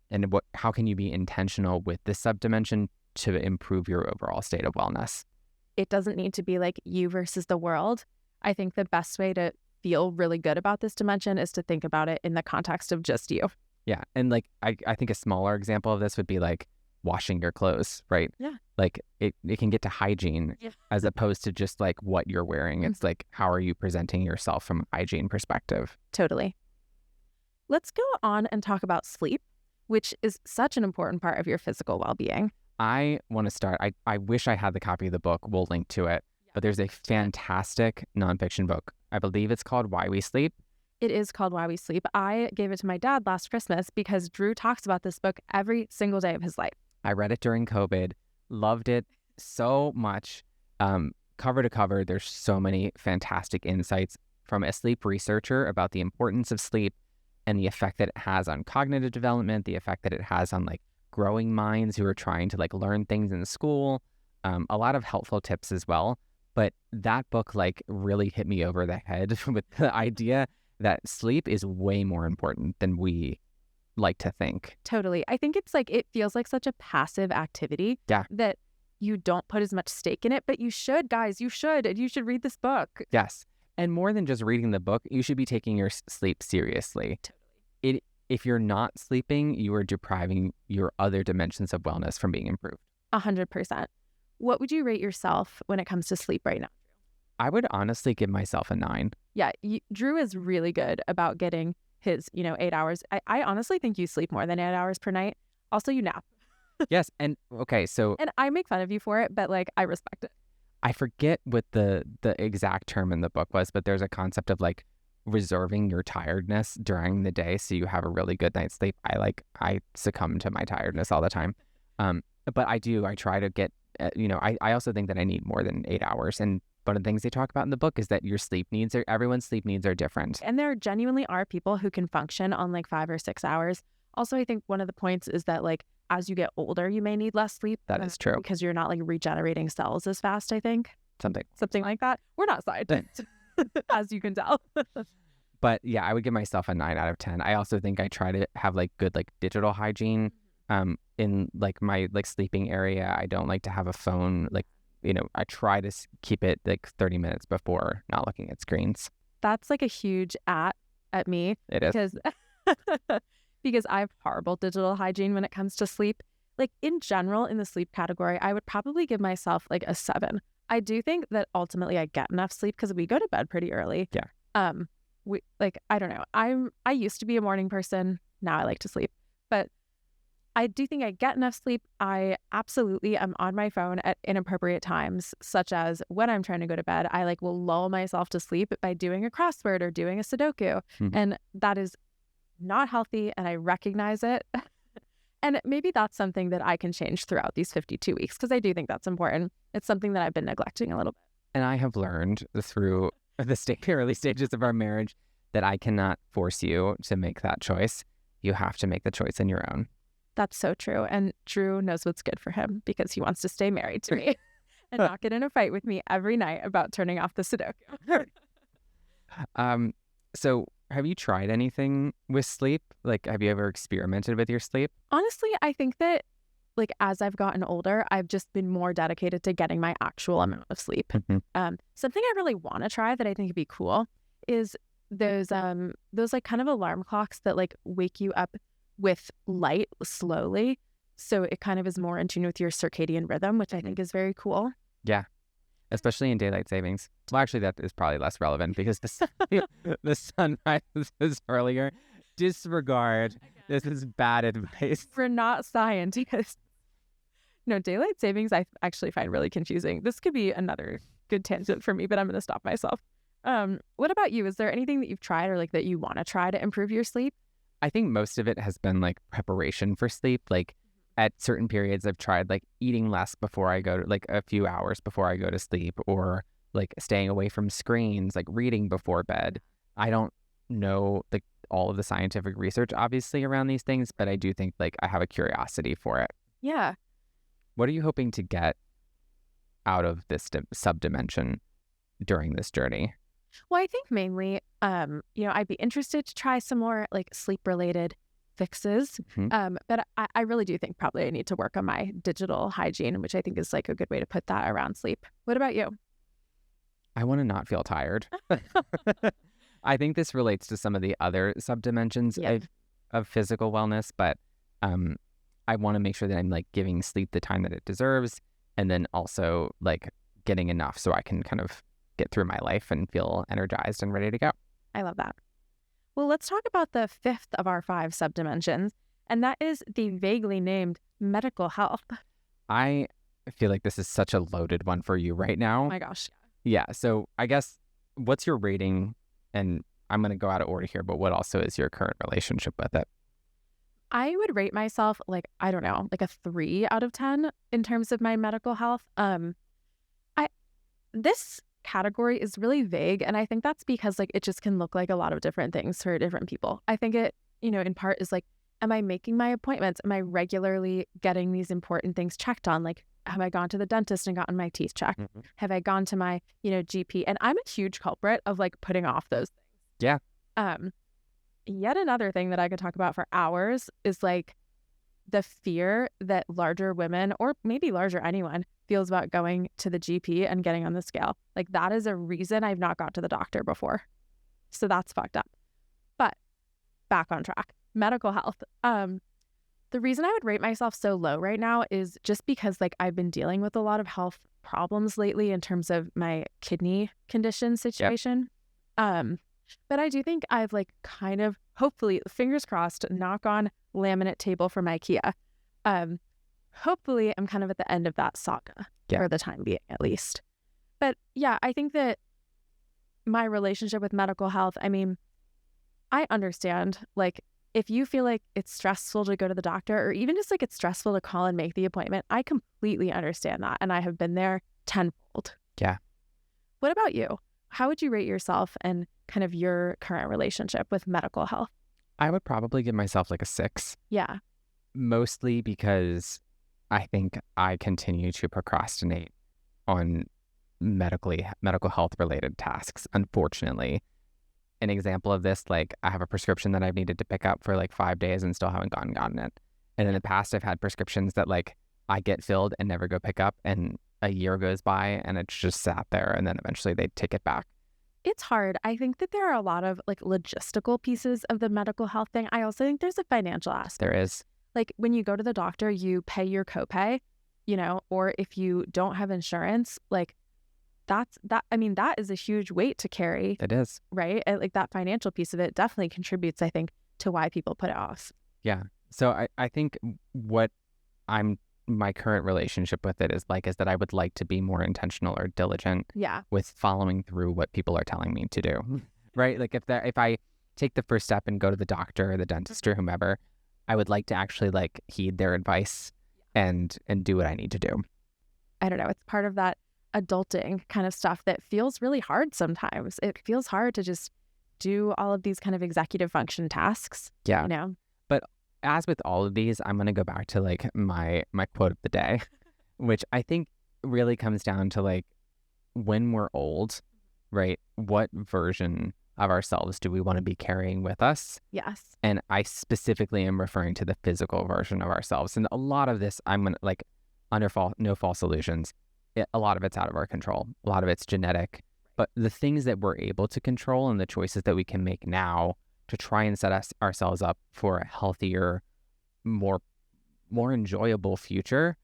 how can you be intentional with this subdimension to improve your overall state of wellness? It doesn't need to be like you versus the world. I think the best way to feel really good about this dimension is to think about it in the context of just you. Yeah. And like, I think a smaller example of this would be like washing your clothes, right? Yeah. Like it can get to hygiene as opposed to just like what you're wearing. It's like, how are you presenting yourself from a hygiene perspective? Totally. Let's go on and talk about sleep, which is such an important part of your physical well-being. I want to start. I wish I had the copy of the book. We'll link to it. But there's a fantastic nonfiction book. I believe it's called Why We Sleep. It is called Why We Sleep. I gave it to my dad last Christmas because Drew talks about this book every single day of his life. I read it during COVID, loved it so much. Cover to cover, there's so many fantastic insights from a sleep researcher about the importance of sleep and the effect that it has on cognitive development, the effect that it has on like growing minds who are trying to like learn things in school, a lot of helpful tips as well. But that book like really hit me over the head with the idea that sleep is way more important than we like to think. Totally. I think it's like, it feels like such a passive activity that you don't put as much stake in it, but you should, guys, you should. And you should read this book. Yes. And more than just reading the book, you should be taking your sleep seriously. Totally. If you're not sleeping, you are depriving your other dimensions of wellness from being improved. 100%. What would you rate yourself when it comes to sleep right now? I would honestly give myself a 9. Yeah, Drew is really good about getting his, 8 hours. I honestly think you sleep more than 8 hours per night. Also, you nap. Yes, and okay, so... And I make fun of you for it, but like, I respect it. I forget what the exact term in the book was, but there's a concept of like reserving your tiredness during the day so you have a really good night's sleep. I succumb to my tiredness all the time. But I try to get, I also think that I need more than 8 hours. And one of the things they talk about in the book is that everyone's sleep needs are different. And there genuinely are people who can function on like 5 or 6 hours. Also, I think one of the points is that like, as you get older, you may need less sleep. That is true. Because you're not like regenerating cells as fast, I think. Something like that. We're not scientists, as you can tell. But yeah, I would give myself a 9 out of 10. I also think I try to have like good like digital hygiene in like my like sleeping area. I don't like to have a phone. Like, I try to keep it like 30 minutes before not looking at screens. That's like a huge at me. It is. Because I have horrible digital hygiene when it comes to sleep. Like in general, in the sleep category, I would probably give myself like a 7. I do think that ultimately I get enough sleep because we go to bed pretty early. Yeah. I don't know. I used to be a morning person. Now I like to sleep. But I do think I get enough sleep. I absolutely am on my phone at inappropriate times, such as when I'm trying to go to bed. I like will lull myself to sleep by doing a crossword or doing a Sudoku. Mm-hmm. And that is not healthy, and I recognize it. And maybe that's something that I can change throughout these 52 weeks, because I do think that's important. It's something that I've been neglecting a little bit. And I have learned through the early stages of our marriage that I cannot force you to make that choice. You have to make the choice on your own. That's so true. And Drew knows what's good for him because he wants to stay married to me and not get in a fight with me every night about turning off the Sudoku. So have you tried anything with sleep? Like, have you ever experimented with your sleep? Honestly, I think that like as I've gotten older, I've just been more dedicated to getting my actual amount of sleep. Mm-hmm. Something I really want to try that I think would be cool is those like kind of alarm clocks that like wake you up with light slowly. So it kind of is more in tune with your circadian rhythm, which I think is very cool. Yeah. Especially in daylight savings. Well, actually, that is probably less relevant because the sun rises earlier. Disregard. This is bad advice. We're not scientists. No, daylight savings I actually find really confusing. This could be another good tangent for me, but I'm going to stop myself. What about you? Is there anything that you've tried or like that you want to try to improve your sleep? I think most of it has been like preparation for sleep. Like at certain periods, I've tried like eating less before I go to like a few hours before I go to sleep, or like staying away from screens, like reading before bed. I don't know like all of the scientific research obviously around these things, but I do think like I have a curiosity for it. Yeah. What are you hoping to get out of this subdimension during this journey? Well, I think mainly, I'd be interested to try some more like sleep related fixes. But I really do think probably I need to work on my digital hygiene, which I think is like a good way to put that around sleep. What about you? I want to not feel tired. I think this relates to some of the other subdimensions of physical wellness, but I want to make sure that I'm like giving sleep the time that it deserves, and then also like getting enough so I can kind of get through my life and feel energized and ready to go. I love that. Well, let's talk about the fifth of our 5 subdimensions, and that is the vaguely named medical health. I feel like this is such a loaded one for you right now. Oh my gosh. Yeah. So I guess what's your rating? And I'm going to go out of order here, but what also is your current relationship with it? I would rate myself like, I don't know, like a 3 out of 10 in terms of my medical health. This category is really vague, and I think that's because like it just can look like a lot of different things for different people. I think it, in part is like, am I making my appointments? Am I regularly getting these important things checked on? Like, have I gone to the dentist and gotten my teeth checked? Have I gone to my, GP? And I'm a huge culprit of like putting off those things. Yeah. Yet another thing that I could talk about for hours is like the fear that larger women, or maybe larger anyone, feels about going to the GP and getting on the scale. Like that is a reason I've not got to the doctor before. So that's fucked up. But back on track. Medical health. The reason I would rate myself so low right now is just because like I've been dealing with a lot of health problems lately in terms of my kidney condition situation. But I do think I've like kind of, hopefully, fingers crossed, knock on laminate table from IKEA. Hopefully I'm kind of at the end of that saga for the time being, at least. But yeah, I think that my relationship with medical health, I mean, I understand like if you feel like it's stressful to go to the doctor, or even just like it's stressful to call and make the appointment, I completely understand that. And I have been there tenfold. Yeah. What about you? How would you rate yourself and kind of your current relationship with medical health? I would probably give myself like a 6. Yeah. Mostly because I think I continue to procrastinate on medical health related tasks, unfortunately. An example of this, like I have a prescription that I've needed to pick up for like 5 days and still haven't gotten it. And in the past, I've had prescriptions that like I get filled and never go pick up, and a year goes by and it's just sat there, and then eventually they take it back. It's hard. I think that there are a lot of like logistical pieces of the medical health thing. I also think there's a financial aspect. There is. Like when you go to the doctor, you pay your copay, or if you don't have insurance, like that is a huge weight to carry. It is. Right? And like that financial piece of it definitely contributes, I think, to why people put it off. Yeah. So I think what my current relationship with it is that I would like to be more intentional or diligent with following through what people are telling me to do. Right? Like if I take the first step and go to the doctor or the dentist or whomever, I would like to actually like heed their advice and do what I need to do. I don't know. It's part of that adulting kind of stuff that feels really hard sometimes. It feels hard to just do all of these kind of executive function tasks. Yeah. But as with all of these, I'm going to go back to like my quote of the day, which I think really comes down to like when we're old, right? What version of ourselves do we want to be carrying with us? Yes. And I specifically am referring to the physical version of ourselves. And a lot of this, I'm going to like under no false illusions. A lot of it's out of our control. A lot of it's genetic. But the things that we're able to control and the choices that we can make now to try and set ourselves up for a healthier, more more enjoyable future,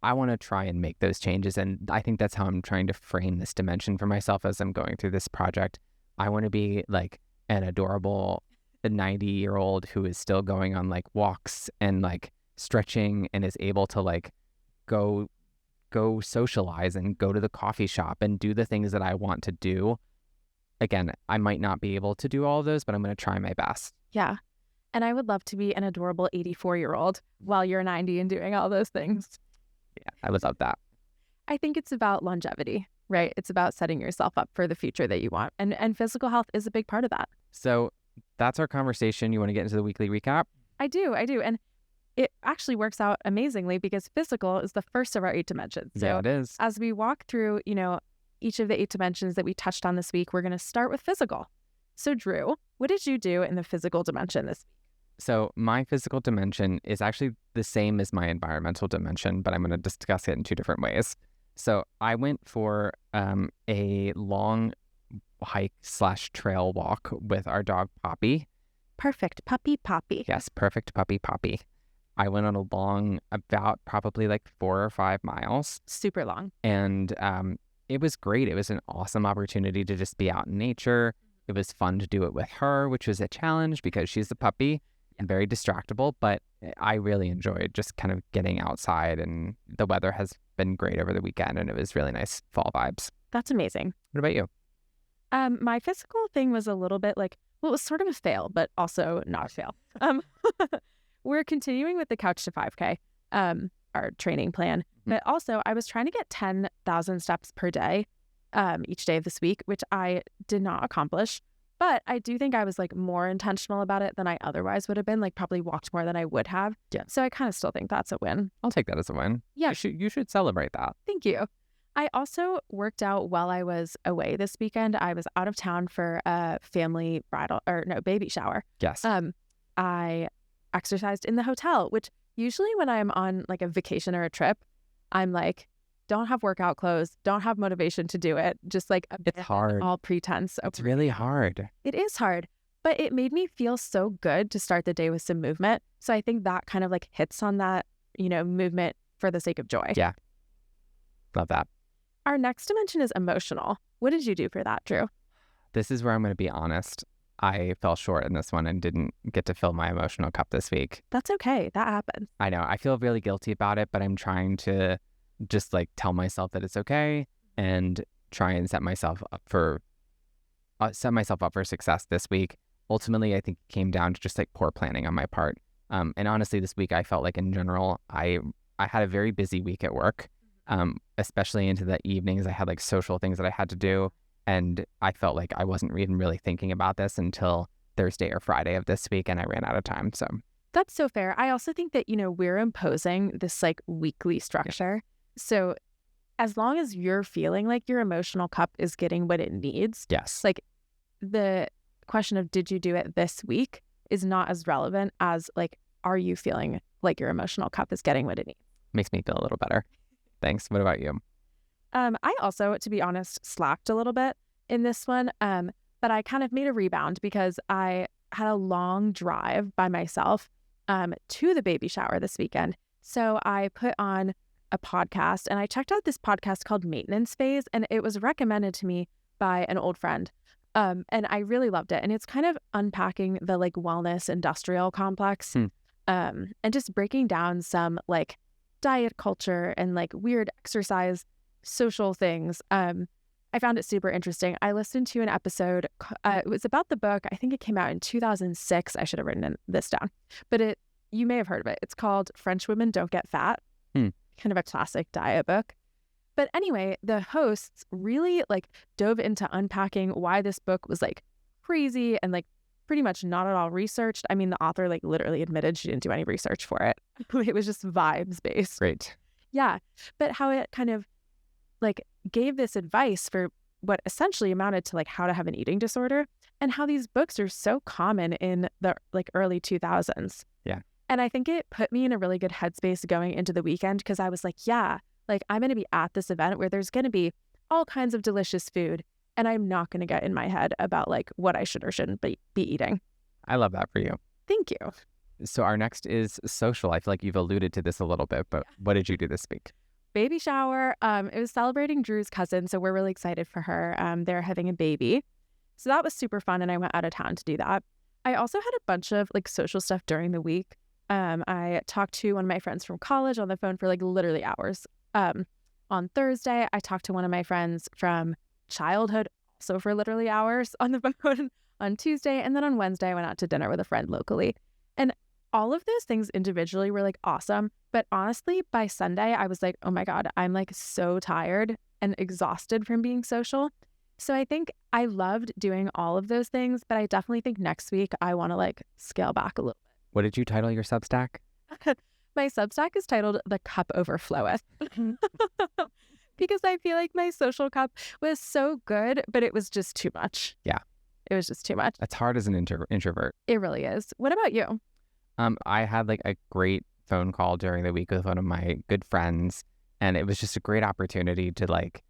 I want to try and make those changes. And I think that's how I'm trying to frame this dimension for myself as I'm going through this project. I want to be like an adorable 90-year-old who is still going on like walks and like stretching and is able to like go socialize and go to the coffee shop and do the things that I want to do. Again, I might not be able to do all of those, but I'm going to try my best. Yeah. And I would love to be an adorable 84-year-old while you're 90 and doing all those things. Yeah, I would love that. I think it's about longevity, right? It's about setting yourself up for the future that you want. And physical health is a big part of that. So that's our conversation. You want to get into the weekly recap? I do. And it actually works out amazingly because physical is the first of our 8 dimensions. So yeah, it is. As we walk through, each of the 8 dimensions that we touched on this week, we're going to start with physical. So Drew, what did you do in the physical dimension this week? So my physical dimension is actually the same as my environmental dimension, but I'm going to discuss it in 2 different ways. So I went for a long hike / trail walk with our dog Poppy. Perfect puppy Poppy. Yes, perfect puppy Poppy. I went on a long, about probably like 4 or 5 miles. Super long. And it was great. It was an awesome opportunity to just be out in nature. It was fun to do it with her, which was a challenge because she's a puppy and very distractible, but I really enjoyed just kind of getting outside, and the weather has been great over the weekend and it was really nice fall vibes. That's amazing. What about you? My physical thing was a little bit like, well, it was sort of a fail, but also not a fail. We're continuing with the Couch to 5K, our training plan, but also I was trying to get 10,000 steps per day each day of this week, which I did not accomplish. But I do think I was like more intentional about it than I otherwise would have been, like probably walked more than I would have. Yeah. So I kind of still think that's a win. I'll take that as a win. Yeah. You should celebrate that. Thank you. I also worked out while I was away this weekend. I was out of town for a family baby shower. Yes. I exercised in the hotel, which usually when I'm on like a vacation or a trip, I'm like, don't have workout clothes, don't have motivation to do it. Just like it's hard. All pretense. It's really hard. It is hard, but it made me feel so good to start the day with some movement. So I think that kind of like hits on that, movement for the sake of joy. Yeah. Love that. Our next dimension is emotional. What did you do for that, Drew? This is where I'm going to be honest. I fell short in this one and didn't get to fill my emotional cup this week. That's okay. That happens. I know. I feel really guilty about it, but I'm trying to just like tell myself that it's okay and try and set myself up for success this week. Ultimately, I think it came down to just like poor planning on my part. And honestly, this week I felt like in general, I had a very busy week at work, especially into the evenings. I had like social things that I had to do. And I felt like I wasn't even really thinking about this until Thursday or Friday of this week, and I ran out of time. So that's so fair. I also think that, we're imposing this like weekly structure. Yeah. So as long as you're feeling like your emotional cup is getting what it needs, yes, like the question of did you do it this week is not as relevant as like, are you feeling like your emotional cup is getting what it needs? Makes me feel a little better. Thanks. What about you? I also, to be honest, slacked a little bit in this one, but I kind of made a rebound because I had a long drive by myself to the baby shower this weekend. So I put on a podcast and I checked out this podcast called Maintenance Phase, and it was recommended to me by an old friend. And I really loved it. And it's kind of unpacking the like wellness industrial complex and just breaking down some like diet culture and like weird exercise social things. I found it super interesting. I listened to an episode. It was about the book. I think it came out in 2006. I should have written this down, but you may have heard of it. It's called French Women Don't Get Fat. Kind of a classic diet book. But anyway, the hosts really like dove into unpacking why this book was like crazy and like pretty much not at all researched. I mean, the author like literally admitted she didn't do any research for it. It was just vibes based. Great. Yeah. But how it kind of like gave this advice for what essentially amounted to like how to have an eating disorder, and how these books are so common in the like early 2000s. Yeah. And I think it put me in a really good headspace going into the weekend, because I was like, yeah, like I'm going to be at this event where there's going to be all kinds of delicious food, and I'm not going to get in my head about like what I should or shouldn't be eating. I love that for you. Thank you. So our next is social. I feel like you've alluded to this a little bit, but what did you do this week? Baby shower. It was celebrating Drew's cousin, so we're really excited for her. They're having a baby. So that was super fun, and I went out of town to do that. I also had a bunch of like social stuff during the week. I talked to one of my friends from college on the phone for like literally hours. On Thursday, I talked to one of my friends from childhood also for literally hours on the phone on Tuesday. And then on Wednesday, I went out to dinner with a friend locally. And all of those things individually were like awesome. But honestly, by Sunday, I was like, oh my God, I'm like so tired and exhausted from being social. So I think I loved doing all of those things, but I definitely think next week I want to like scale back a little What did you title your Substack? bit. My Substack is titled The Cup Overfloweth because I feel like my social cup was so good, but it was just too much. Yeah. It was just too much. That's hard as an introvert. It really is. What about you? I had like a great phone call during the week with one of my good friends, and it was just a great opportunity to like,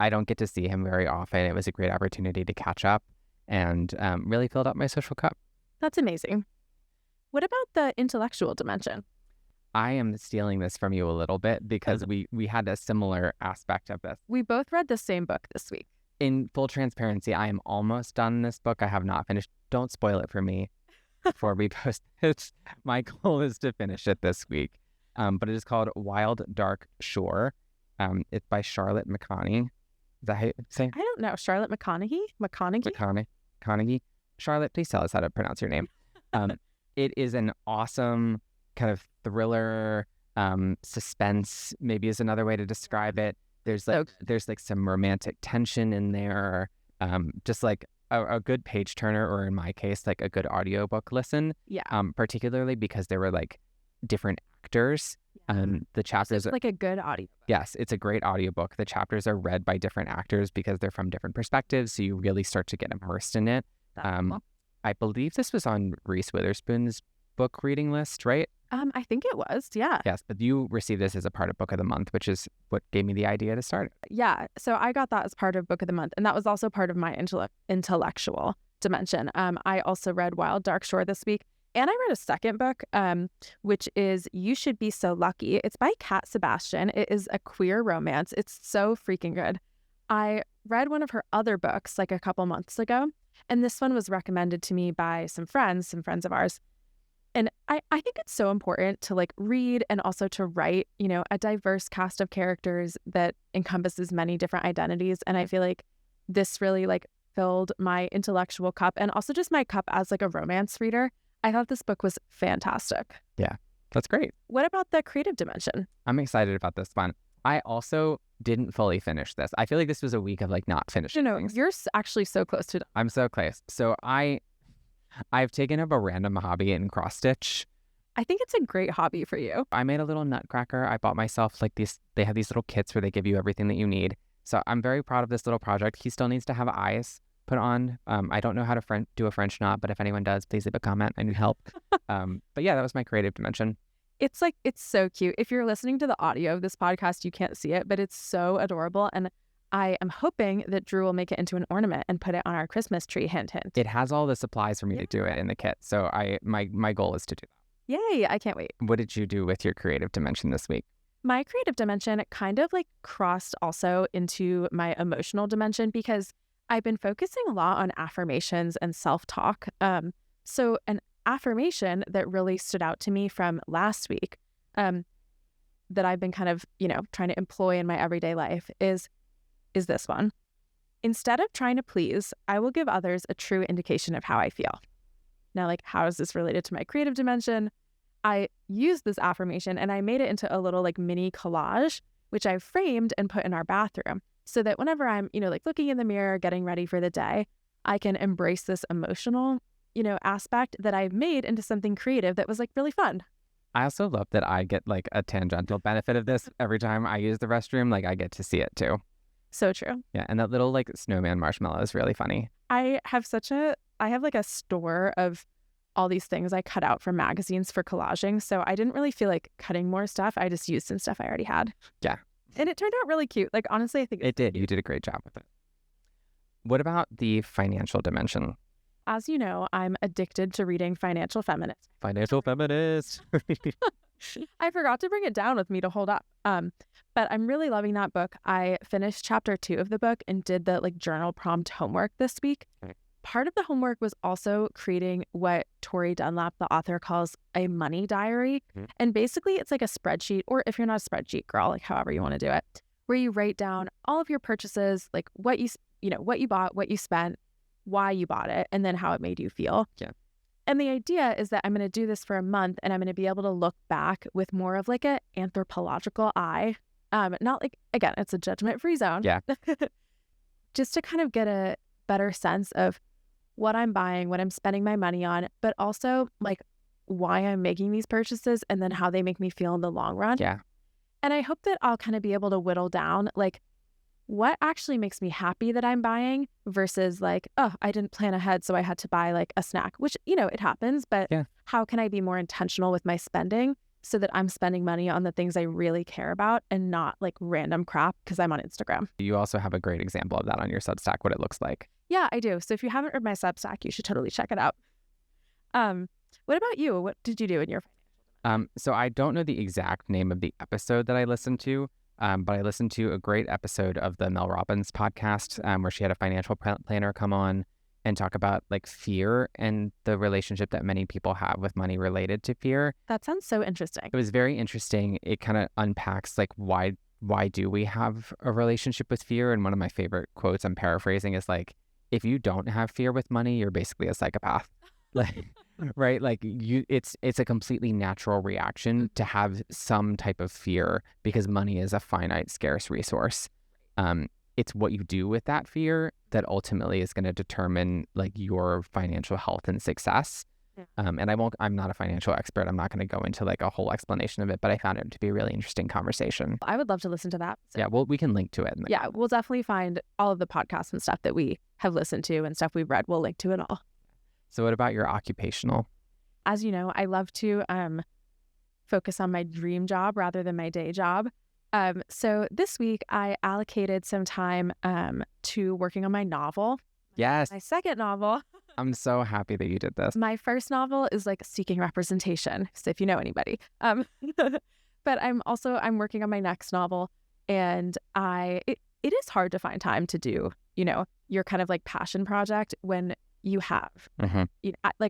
I don't get to see him very often. It was a great opportunity to catch up and really filled up my social cup. That's amazing. What about the intellectual dimension? I am stealing this from you a little bit because we had a similar aspect of this. We both read the same book this week. In full transparency, I am almost done this book. I have not finished. Don't spoil it for me before we post it. My goal is to finish it this week. But it is called Wild Dark Shore. It's by Charlotte McConaughey. Is that how you say? I don't know. Charlotte McConaughey? McConaughey. Charlotte, please tell us how to pronounce your name. It is an awesome kind of thriller, suspense, maybe is another way to describe it. There's like some romantic tension in there, just like a good page turner, or in my case, like a good audiobook listen. Yeah. Particularly because there were like different actors. The chapters It's like a good audio. Yes, it's a great audiobook. The chapters are read by different actors because they're from different perspectives, so you really start to get immersed in it. Cool. I believe this was on Reese Witherspoon's book reading list, right? I think it was, yeah. Yes, but you received this as a part of Book of the Month, which is what gave me the idea to start it. Yeah, so I got that as part of Book of the Month, and that was also part of my intellectual dimension. I also read Wild Dark Shore this week, and I read a second book, which is You Should Be So Lucky. It's by Kat Sebastian. It is a queer romance. It's so freaking good. I read one of her other books like a couple months ago, and this one was recommended to me by some friends of ours. And I think it's so important to like read and also to write, you know, a diverse cast of characters that encompasses many different identities. And I feel like this really like filled my intellectual cup and also just my cup as like a romance reader. I thought this book was fantastic. Yeah, that's great. What about the creative dimension? I'm excited about this one. I also didn't fully finish this. I feel like this was a week of like not finishing things. You're actually so close to. I'm so close. So I've taken up a random hobby in cross stitch. I think it's a great hobby for you. I made a little nutcracker. I bought myself like these, they have these little kits where they give you everything that you need. So I'm very proud of this little project. He still needs to have eyes put on. I don't know how to do a French knot, but if anyone does, please leave a comment. I need help. But yeah, that was my creative dimension. It's so cute. If you're listening to the audio of this podcast, you can't see it, but it's so adorable. And I am hoping that Drew will make it into an ornament and put it on our Christmas tree. Hint, hint. It has all the supplies for me to do it in the kit. So my goal is to do that. Yay, I can't wait. What did you do with your creative dimension this week? My creative dimension kind of like crossed also into my emotional dimension because I've been focusing a lot on affirmations and self-talk. So an affirmation that really stood out to me from last week that I've been kind of, you know, trying to employ in my everyday life is this one. Instead of trying to please, I will give others a true indication of how I feel. Now, like, how is this related to my creative dimension? I used this affirmation and I made it into a little like mini collage, which I framed and put in our bathroom so that whenever I'm, you know, like looking in the mirror, getting ready for the day, I can embrace this emotional, you know, aspect that I've made into something creative that was like really fun. I also love that I get like a tangential benefit of this every time I use the restroom. Like I get to see it too. So true. Yeah, and that little like snowman marshmallow is really funny. I have like a store of all these things I cut out from magazines for collaging. So I didn't really feel like cutting more stuff. I just used some stuff I already had. Yeah. And it turned out really cute. Like, honestly, I think it did. You did a great job with it. What about the financial dimension? as you know, I'm addicted to reading Financial Feminist. Financial feminist. I forgot to bring it down with me to hold up. But I'm really loving that book. I finished chapter 2 of the book and did the journal prompt homework this week. Okay. Part of the homework was also creating what Tori Dunlap, the author, calls a money diary. Mhm. And basically it's like a spreadsheet, or if you're not a spreadsheet girl, like however you want to do it, where you write down all of your purchases, like what you bought, what you spent, why you bought it, and then how it made you feel. Yeah. And the idea is that I'm going to do this for a month, and I'm going to be able to look back with more of like an anthropological eye. Not like, again, it's a judgment-free zone. Yeah. Just to kind of get a better sense of what I'm buying, what I'm spending my money on, but also like why I'm making these purchases and then how they make me feel in the long run. Yeah. And I hope that I'll kind of be able to whittle down like what actually makes me happy that I'm buying versus like, oh, I didn't plan ahead, so I had to buy like a snack, which, it happens, but Yeah. How can I be more intentional with my spending so that I'm spending money on the things I really care about and not like random crap because I'm on Instagram. You also have a great example of that on your Substack, what it looks like. Yeah, I do. So if you haven't read my Substack, you should totally check it out. What about you? What did you do in your So I don't know the exact name of the episode that I listened to, but I listened to a great episode of the Mel Robbins podcast where she had a financial planner come on and talk about like fear and the relationship that many people have with money related to fear. That sounds so interesting. It was very interesting. It kind of unpacks like why do we have a relationship with fear? And one of my favorite quotes, I'm paraphrasing, is like, if you don't have fear with money, you're basically a psychopath. Like, right? Like it's a completely natural reaction to have some type of fear because money is a finite, scarce resource. It's what you do with that fear that ultimately is going to determine like your financial health and success. Yeah. And I'm not a financial expert. I'm not going to go into like a whole explanation of it, but I found it to be a really interesting conversation. I would love to listen to that. So. Yeah, well, we can link to it. Yeah, we'll definitely find all of the podcasts and stuff that we have listened to and stuff we've read. We'll link to it all. So what about your occupational? As you know, I love to focus on my dream job rather than my day job. So this week I allocated some time to working on my novel. Yes. My second novel. I'm so happy that you did this. My first novel is like seeking representation, so if you know anybody. But I'm working on my next novel, and it is hard to find time to do, your kind of like passion project when you have,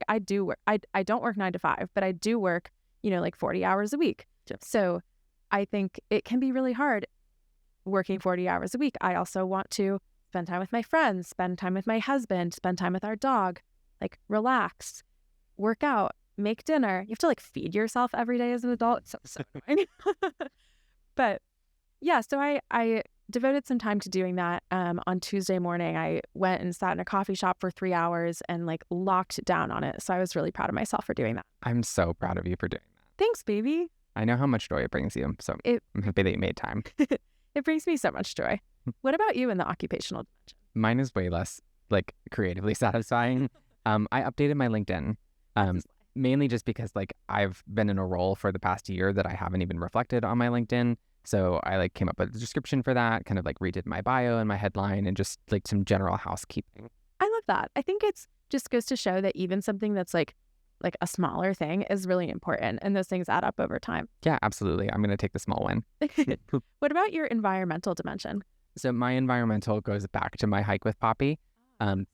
I do work. I don't work 9 to 5, but I do work, like 40 hours a week. Yep. So I think it can be really hard working 40 hours a week. I also want to spend time with my friends, spend time with my husband, spend time with our dog, like relax, work out, make dinner. You have to like feed yourself every day as an adult. It's so annoying. But yeah, so I devoted some time to doing that. On Tuesday morning, I went and sat in a coffee shop for 3 hours and like locked down on it. So I was really proud of myself for doing that. I'm so proud of you for doing that. Thanks, baby. I know how much joy it brings you, so I'm happy that you made time. It brings me so much joy. What about you in the occupational dimension? Mine is way less like creatively satisfying. I updated my LinkedIn, mainly just because like I've been in a role for the past year that I haven't even reflected on my LinkedIn. So I like came up with a description for that, kind of like redid my bio and my headline and just like some general housekeeping. I love that. I think it's just goes to show that even something that's like a smaller thing is really important, and those things add up over time. Yeah, absolutely. I'm going to take the small win. What about your environmental dimension? So my environmental goes back to my hike with Poppy.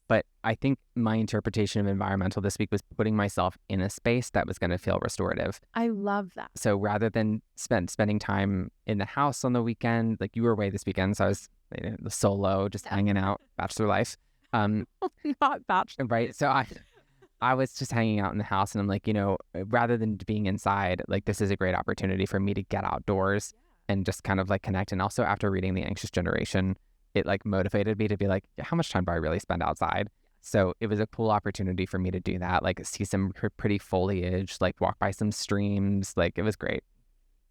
But I think my interpretation of environmental this week was putting myself in a space that was going to feel restorative. I love that. So rather than spending time in the house on the weekend, like you were away this weekend, so I was solo, just hanging out, bachelor life. Not bachelor. Right. So I was just hanging out in the house, and I'm like, rather than being inside, like this is a great opportunity for me to get outdoors and just kind of like connect. And also after reading The Anxious Generation, it like motivated me to be like, how much time do I really spend outside? So it was a cool opportunity for me to do that, like see some pretty foliage, like walk by some streams. Like it was great.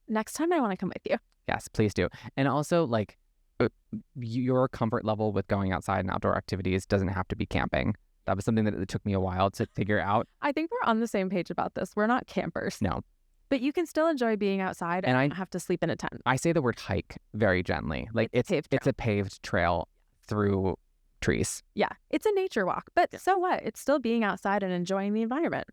Next time I want to come with you. Yes, please do. And also like your comfort level with going outside and outdoor activities doesn't have to be camping. That was something that it took me a while to figure out. I think we're on the same page about this. We're not campers. No. But you can still enjoy being outside and not have to sleep in a tent. I say the word hike very gently. Like it's a paved trail through trees. Yeah, it's a nature walk, but Yeah. so what? It's still being outside and enjoying the environment.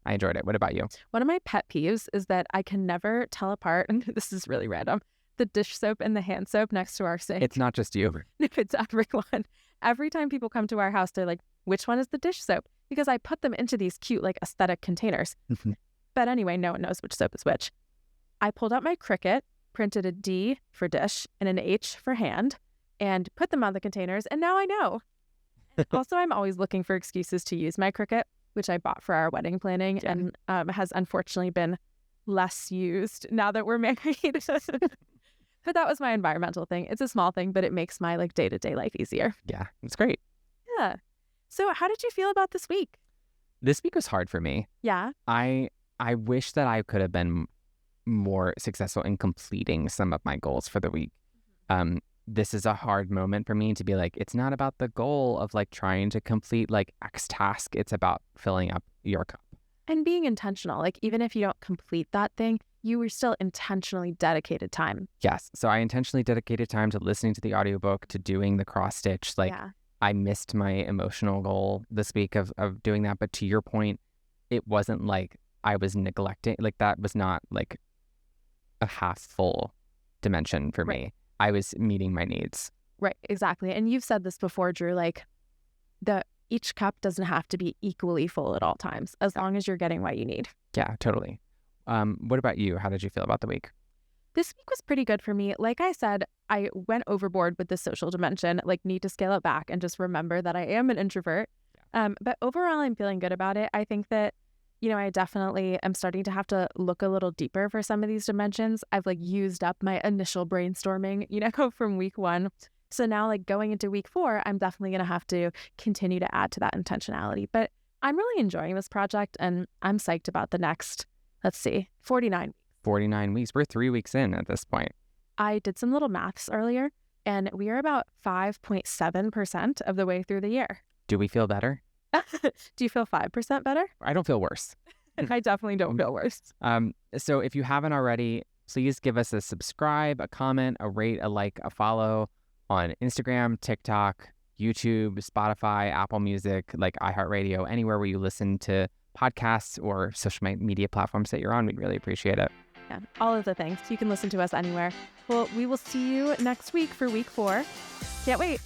I enjoyed it. What about you? One of my pet peeves is that I can never tell apart, and this is really random, the dish soap and the hand soap next to our sink. It's not just you. It's everyone. Every time people come to our house, they're like, which one is the dish soap? Because I put them into these cute, like, aesthetic containers. But anyway, no one knows which soap is which. I pulled out my Cricut, printed a D for dish and an H for hand, and put them on the containers, and now I know. Also, I'm always looking for excuses to use my Cricut, which I bought for our wedding planning and has unfortunately been less used now that we're married. But that was my environmental thing. It's a small thing, but it makes my like day-to-day life easier. Yeah, it's great. Yeah. So how did you feel about this week? This week was hard for me. Yeah. I wish that I could have been more successful in completing some of my goals for the week. This is a hard moment for me to be like, it's not about the goal of like trying to complete like X task. It's about filling up your cup. And being intentional. Like even if you don't complete that thing, you were still intentionally dedicated time. Yes. So I intentionally dedicated time to listening to the audiobook, to doing the cross stitch. Like I missed my emotional goal this week of doing that. But to your point, it wasn't like I was neglecting, like that was not like a half full dimension for me. I was meeting my needs. Right, exactly. And you've said this before, Drew, like each cup doesn't have to be equally full at all times, as long as you're getting what you need. Yeah, totally. What about you? How did you feel about the week? This week was pretty good for me. Like I said, I went overboard with the social dimension, like need to scale it back and just remember that I am an introvert. But overall, I'm feeling good about it. I think that, you know, I definitely am starting to have to look a little deeper for some of these dimensions. I've like used up my initial brainstorming, you know, from week 1. So now like going into week 4, I'm definitely going to have to continue to add to that intentionality. But I'm really enjoying this project and I'm psyched about the next, 49 weeks. 49 weeks. We're 3 weeks in at this point. I did some little maths earlier and we are about 5.7% of the way through the year. Do we feel better? Do you feel 5% better? I don't feel worse. I definitely don't feel worse. So if you haven't already, please give us a subscribe, a comment, a rate, a like, a follow on Instagram, TikTok, YouTube, Spotify, Apple Music, like iHeartRadio, anywhere where you listen to podcasts or social media platforms that you're on. We'd really appreciate it. Yeah, all of the things. You can listen to us anywhere. Well, we will see you next week for week 4. Can't wait.